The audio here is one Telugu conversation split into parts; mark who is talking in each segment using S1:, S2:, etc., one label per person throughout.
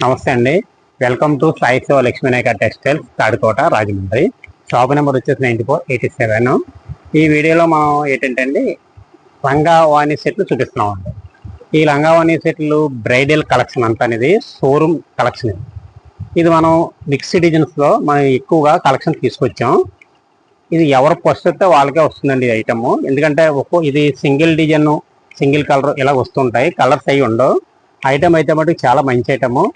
S1: నమస్తే అండి. Welcome to Sai Shiva Lakshminayaka textiles Tadikota Rajahmundry. Shop number వచ్చేసి 9487. ఈ వీడియోలో మనం ఏంటంటే అండి లంగా వాణి సెట్లు చూపిస్తున్నామండి. ఈ లంగా వాణి సెట్లు బ్రైడల్ కలెక్షన్ అంతా అనేది షోరూమ్ కలెక్షన్. ఇది మనం మిక్స్ డిజైన్స్లో మనం ఎక్కువగా కలెక్షన్ తీసుకొచ్చాం. ఇది ఎవరు ఫస్ట్ వస్తే వాళ్ళకే వస్తుందండి ఈ ఐటమ్. ఎందుకంటే ఇది సింగిల్ డిజైన్ సింగిల్ కలర్ ఇలా వస్తుంటాయి, కలర్స్ అవి ఉండవు. ఐటమ్ అయితే మటుకు చాలా మంచి ఐటము.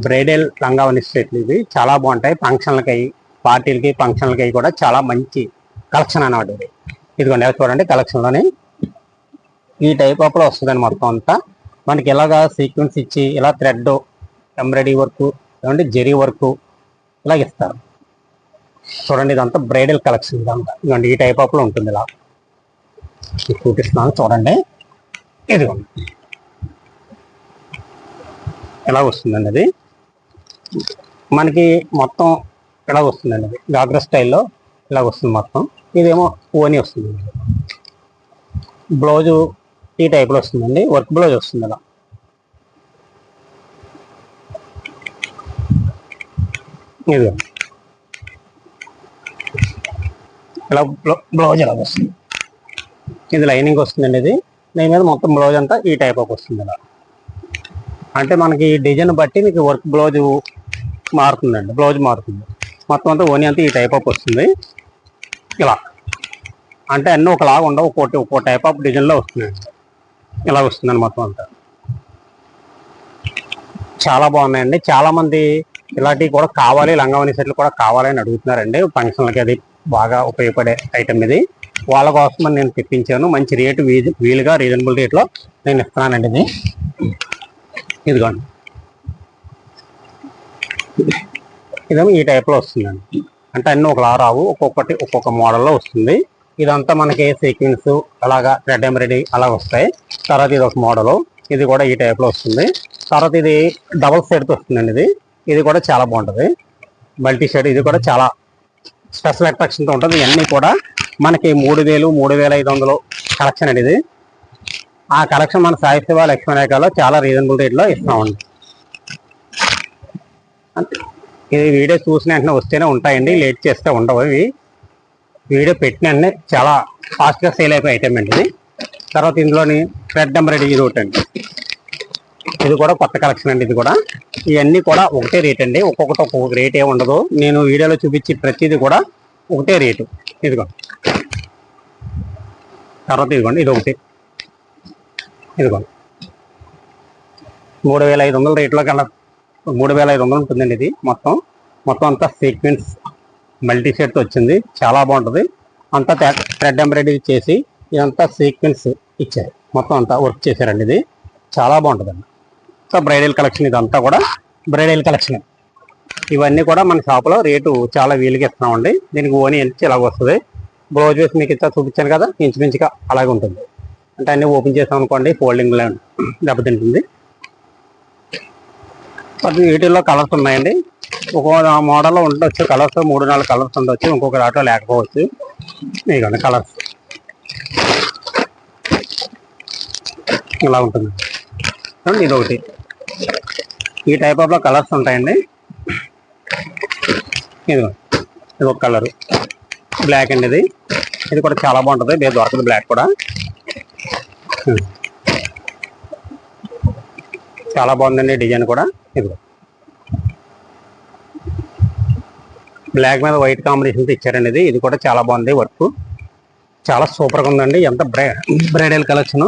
S1: బ్రైడల్ లంగావని సెట్లు ఇవి చాలా బాగుంటాయి. ఫంక్షన్లకి పార్టీలకి ఫంక్షన్లకి కూడా చాలా మంచి కలెక్షన్ అన్నమాట. ఇది ఇదిగోండి చూడండి, కలెక్షన్లోని ఈ టైప్ ఆఫ్లో వస్తుందండి. మొత్తం అంతా మనకి ఇలాగా సీక్వెన్స్ ఇచ్చి ఇలా థ్రెడ్ ఎంబ్రాయిడరీ వర్క్ ఏమంటే జరీ వర్క్ ఇలాగ ఇస్తారు. చూడండి, ఇదంతా బ్రైడల్ కలెక్షన్. ఇదంతా ఇదిగోండి ఈ టైప్ ఆఫ్లో ఉంటుంది. ఇలా చూపిస్తున్నాను చూడండి. ఇదిగోండి ఎలా వస్తుందండి అది మనకి మొత్తం ఇలా వస్తుందండి. అది గాగ్రా స్టైల్లో ఇలా వస్తుంది మొత్తం. ఇదేమో ఓని వస్తుంది. బ్లౌజు ఈ టైప్లో వస్తుందండి, వర్క్ బ్లౌజ్ వస్తుంది. ఇలా ఇది ఇలా బ్లౌజ్ ఎలా వస్తుంది. ఇది లైనింగ్ వస్తుందండి. ఇది దీని మీద మొత్తం బ్లౌజ్ అంతా ఈ టైప్ ఆఫ్ వస్తుంది. ఇలా అంటే మనకి డిజైన్ బట్టి మీకు వర్క్ బ్లౌజ్ మారుతుందండి, బ్లౌజ్ మారుతుంది. మొత్తం అంతా ఓని అంతా ఈ టైప్ ఆఫ్ వస్తుంది. ఇలా అంటే అన్నీ ఒకలాగా ఉండవు, ఒక్కో టైప్ ఆఫ్ డిజైన్లో వస్తుందండి. ఇలా వస్తుందండి మొత్తం అంతా. చాలా బాగున్నాయండి. చాలామంది ఇలాంటివి కూడా కావాలి, లంగావని సెట్లు కూడా కావాలని అడుగుతున్నారండి. ఫంక్షన్లకి అది బాగా ఉపయోగపడే ఐటమ్ ఇది. వాళ్ళ కోసం నేను తెప్పించాను. మంచి రేటు వీలుగా రీజనబుల్ రేట్లో నేను ఇస్తున్నానండి. ఇది ఇదిగోండి, ఇదేమో ఈ టైప్లో వస్తుందండి. అంటే అన్నీ ఒకలా రావు, ఒక్కొక్క మోడల్లో వస్తుంది. ఇదంతా మనకి సీక్వెన్స్ అలాగా రెడ్ ఎంబ్రాయిడరీ అలా వస్తాయి. తర్వాత ఇది ఒక మోడలు, ఇది కూడా ఈ టైప్లో వస్తుంది. తర్వాత ఇది డబుల్ షేడ్తో వస్తుందండి. ఇది కూడా చాలా బాగుంటుంది, మల్టీ షేడ్. ఇది కూడా చాలా స్పెషల్ అట్రాక్షన్తో ఉంటుంది. ఇవన్నీ కూడా మనకి 3000, 3500 కలెక్షన్ అండి. ఇది ఆ కలెక్షన్ మన సాయి శివ లక్ష్మీనాయకలో చాలా రీజనబుల్ రేట్లో ఇస్తామండి. ఇది వీడియో చూసిన వెంటనే వస్తేనే ఉంటాయండి, లేట్ చేస్తే ఉండవు. ఇవి వీడియో పెట్టిన వెంటనే చాలా ఫాస్ట్గా సేల్ అయిపోయే ఐటమ్ అండి ఇది. తర్వాత ఇందులోని రెడ్ ఎంబ్రాయిడరీ ఇది ఒకటి అండి. ఇది కూడా కొత్త కలెక్షన్ అండి. ఇది కూడా ఇవన్నీ కూడా ఒకటే రేట్ అండి. ఒక్కొక్క రేట్ ఏమి ఉండదు. నేను వీడియోలో చూపించి ప్రతిదీ కూడా ఒకటే రేటు. ఇదిగో తర్వాత ఇదిగోండి, ఇది ఒకటి. ఇదిగోండి 3500 రేట్లో కన్నా 3500 ఉంటుందండి. ఇది మొత్తం అంతా సీక్వెన్స్ మల్టీ షేడ్తో వచ్చింది. చాలా బాగుంటుంది. అంతా థ్రెడ్ ఎంబ్రాయిడరీ చేసి ఇదంతా సీక్వెన్స్ ఇచ్చారు. మొత్తం అంతా వర్క్ చేశారండి. ఇది చాలా బాగుంటుందండి. సో బ్రైడల్ కలెక్షన్, ఇదంతా కూడా బ్రైడల్ కలెక్షన్. ఇవన్నీ కూడా మన షాప్లో రేటు చాలా వీలుగా ఇస్తున్నామండి. దీనికి ఓని ఎంత ఇలాగ వస్తుంది. బ్లౌజ్ వేసి మీకు ఇంత చూపించాను కదా, ఇంచుమించుగా అలాగే ఉంటుంది. అంటే అన్నీ ఓపెన్ చేసాం అనుకోండి, ఫోల్డింగ్ దెబ్బతింటుంది. వీటిల్లో కలర్స్ ఉన్నాయండి. ఒక్కొక్క మోడల్లో ఉండొచ్చు కలర్స్, 3-4 కలర్స్ ఉండొచ్చు, ఇంకొక దాంట్లో లేకపోవచ్చు. ఇదిగోండి కలర్స్ ఇలా ఉంటుంది. ఇది ఒకటి, ఈ టైప్ ఆఫ్లో కలర్స్ ఉంటాయండి. ఇది ఒక కలరు బ్లాక్ అండి. ఇది కూడా చాలా బాగుంటుంది. లేదు దొరకదు బ్లాక్ కూడా. చాలా బాగుందండి డిజైన్ కూడా. ఇది బ్లాక్ మీద వైట్ కాంబినేషన్తో ఇచ్చారండి. ఇది కూడా చాలా బాగుంది. వర్క్ చాలా సూపర్గా ఉందండి. ఎంత బ్రైడల్ కలెక్షన్.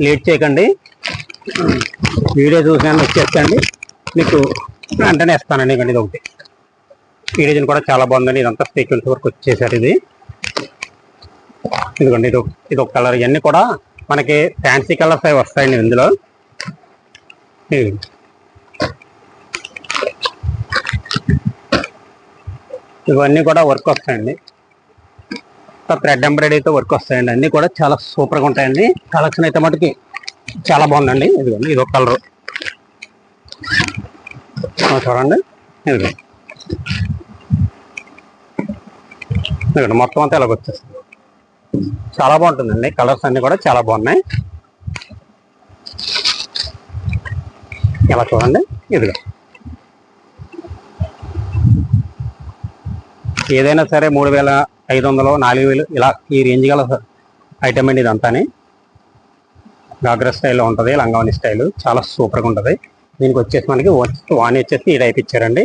S1: లేట్ చేయకండి, వీడియో చూసిన వచ్చేస్తండి, మీకు వెంటనే ఇస్తానండి. ఇది ఒకటి, ఈ డిజైన్ కూడా చాలా బాగుందండి. ఇదంతా సీక్వెన్స్ వర్క్ వచ్చేసారు. ఇదిగోండి, ఇది ఒక కలర్. ఇవన్నీ కూడా మనకి ఫ్యాన్సీ కలర్స్ అవి వస్తాయండి ఇందులో. ఇవన్నీ కూడా వర్క్ వస్తాయండి. థ్రెడ్ ఎంబ్రాయిడరీతో వర్క్ వస్తాయండి. అన్నీ కూడా చాలా సూపర్గా ఉంటాయండి. కలెక్షన్ అయితే మటుకి చాలా బాగుందండి. ఇదిగోండి, ఇది ఒక కలరు చూడండి. ఇదిగోండి మొత్తం అంతా ఇలాగ వచ్చేస్తుంది. చాలా బాగుంటుందండి. కలర్స్ అన్నీ కూడా చాలా బాగున్నాయి. ఇలా చూడండి. ఇదిగో ఏదైనా సరే 3500 4000 ఇలా ఈ రేంజ్ గల ఐటమ్ అండి ఇదంతాని. గాగ్రా స్టైల్లో ఉంటుంది, లంగావని స్టైల్, చాలా సూపర్గా ఉంటుంది. దీనికి వచ్చేసి మనకి వాణి వచ్చేసి ఈ టైప్ ఇచ్చారండి.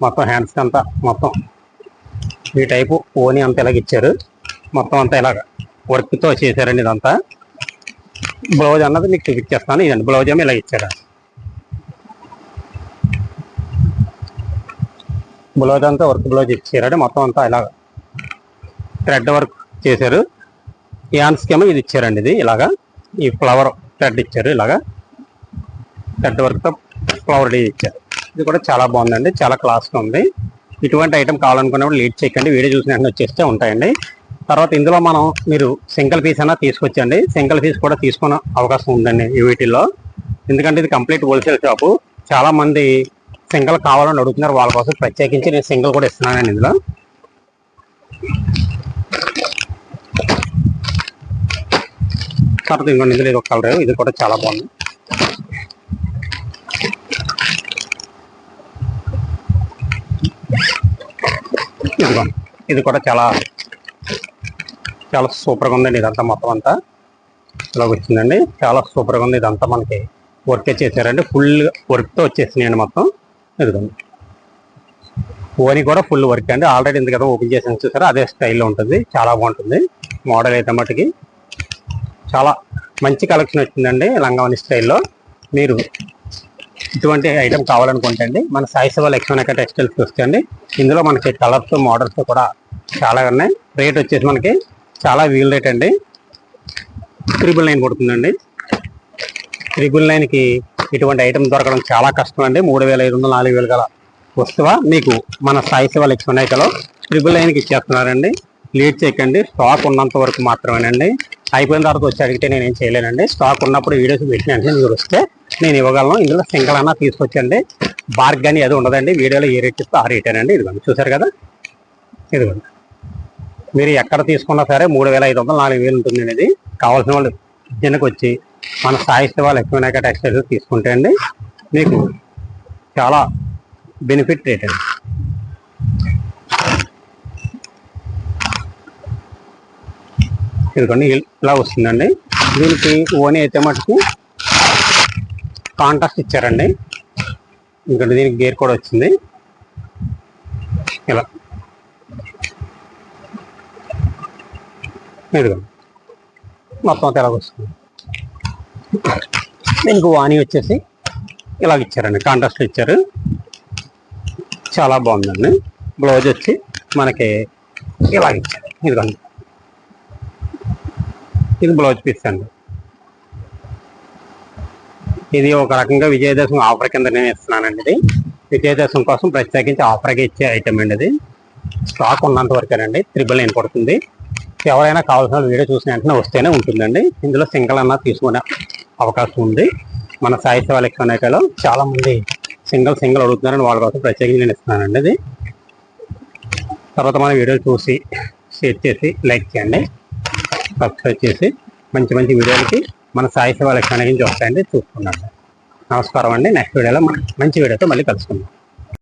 S1: మొత్తం హ్యాండ్స్ అంతా మొత్తం ఈ టైపు ఓని అంతా ఇలాగ ఇచ్చారు. మొత్తం అంతా ఇలాగ వర్క్తో చేశారండి ఇదంతా. బ్లౌజ్ అన్నది మీకు చూపించేస్తాను. ఇదండి బ్లౌజ్ ఏమో ఇలా ఇచ్చారు. బ్లౌజ్ అంతా వర్క్ బ్లౌజ్ ఇచ్చారండి. మొత్తం అంతా ఇలాగ థ్రెడ్ వర్క్ చేశారు. హ్యాండ్స్కి ఏమో ఇది ఇచ్చారండి, ఇది ఇలాగా ఈ ఫ్లవర్ థ్రెడ్ ఇచ్చారు. ఇలాగా థ్రెడ్ వర్క్తో ఫ్లవర్ డీ ఇచ్చారు. ఇది కూడా చాలా బాగుందండి, చాలా క్లాస్గా ఉంది. ఇటువంటి ఐటమ్ కావాలనుకున్నప్పుడు లేట్ చేయకండి, వీడియో చూసిన వెంటనే వచ్చేస్తే ఉంటాయండి. తర్వాత ఇందులో మనం మీరు సింగిల్ పీస్ అయినా తీసుకొచ్చండి. సింగిల్ పీస్ కూడా తీసుకునే అవకాశం ఉందండి ఈ వీటిల్లో. ఎందుకంటే ఇది కంప్లీట్ హోల్సేల్ షాపు. చాలా మంది సింగిల్ కావాలని అడుగుతున్నారు, వాళ్ళ కోసం ప్రత్యేకించి నేను సింగిల్ కూడా ఇస్తున్నానండి ఇందులో. తర్వాత ఇంకొన్ని ఇందులో ఇది ఒక కలర్, ఇది కూడా చాలా బాగుంది. ఇది కూడా చాలా చాలా సూపర్గా ఉందండి. ఇదంతా మొత్తం అంతా ఇలాగ వచ్చిందండి, చాలా సూపర్గా ఉంది. ఇదంతా మనకి వర్క్ చేశారండి, ఫుల్ వర్క్తో వచ్చేసినాయండి మొత్తం. ఇదిగోండి ఓని కూడా ఫుల్ వర్క్ అండి. ఆల్రెడీ ఎందుకు కదా ఓపెన్ చేసి చూసారా, అదే స్టైల్లో ఉంటుంది, చాలా బాగుంటుంది. మోడల్ అయితే మట్టుకి చాలా మంచి కలెక్షన్ వచ్చిందండి లంగావని స్టైల్లో. మీరు ఇటువంటి ఐటమ్ కావాలనుకుంటే అండి మన సాయి శివ లక్ష్మణ టెక్స్టైల్స్కి వస్తుంది. ఇందులో మనకి కలర్స్ మోడల్స్ కూడా చాలా ఉన్నాయి. రేట్ వచ్చేసి మనకి చాలా వీల్ రేట్ అండి, 999 పడుతుందండి. 999కి ఇటువంటి ఐటమ్ దొరకడం చాలా కష్టం అండి. 3500 4000 గల వస్తువా మీకు మన సాయి శివ లక్ష్మణలో 999కి ఇచ్చేస్తున్నారండి. లేట్ చేయకండి, స్టాక్ ఉన్నంత వరకు మాత్రమేనండి. అయిపోయిన తర్వాత వచ్చి అడిగితే నేనేం చేయలేనండి. స్టాక్ ఉన్నప్పుడు వీడియోస్ పెట్టిన వెంటనే మీరు వస్తే నేను ఇవ్వగలను. ఇందులో సింగిల్ అన్నా తీసుకొచ్చండి, బార్గని అది ఉండదండి. వీడియోలో ఏ రేట్ చెప్తే ఆ రేటేనండి. ఇదిగోండి చూసారు కదా, ఇదిగోండి మీరు ఎక్కడ తీసుకున్నా సరే 3500 4000 ఉంటుందండి. ఇది కావాల్సిన వాళ్ళు కిచెన్కి వచ్చి మన సాయి శివ లక్ష్మీ టెక్స్టైల్స్ తీసుకుంటే అండి మీకు చాలా బెనిఫిట్ రేట్ అండి. ఇదిగోండి ఇలా వస్తుందండి. దీనికి ఓని అయితే మటుకు కాంట్రాస్ట్ ఇచ్చారండి. ఎందుకంటే దీనికి గేర్ కూడా వచ్చింది. ఇలా ఇదిగోండి మొత్తం అంతా ఇలాగ వస్తుంది. దీనికి వాణి వచ్చేసి ఇలాగ ఇచ్చారండి, కాంట్రాస్ట్లో ఇచ్చారు, చాలా బాగుందండి. బ్లౌజ్ వచ్చి మనకి ఇలాగ ఇచ్చారు. ఇదిగోండి ఇది బ్లౌజ్ పీస్ అండి. ఇది ఒక రకంగా విజయదశమి ఆఫర్ కింద నేను ఇస్తున్నానండి. ఇది విజయదశమి కోసం ప్రత్యేకించి ఆఫర్గా ఇచ్చే ఐటమ్ అండి. ఇది స్టాక్ ఉన్నంత వరకేనండి. 999 పడుతుంది. ఎవరైనా కావాల్సిన వీడియో చూసిన వెంటనే వస్తేనే ఉంటుందండి. ఇందులో సింగిల్ అన్నా తీసుకునే అవకాశం ఉంది. మన సాయి శివ లక్ష్మణలో చాలా మంది సింగిల్ అడుగుతున్నారని వాళ్ళ కోసం ప్రత్యేకంగా నేను ఇస్తున్నానండి. ఇది తర్వాత మన వీడియో చూసి షేర్ చేసి లైక్ చేయండి, సబ్స్క్రైబ్ చేసి మంచి మంచి వీడియోలకి మన సాయి శివ లక్ష్మణ నుంచి వస్తాయండి, చూసుకున్నాను. నమస్కారం అండి. నెక్స్ట్ వీడియోలో మంచి వీడియోతో మళ్ళీ కలుసుకుందాం.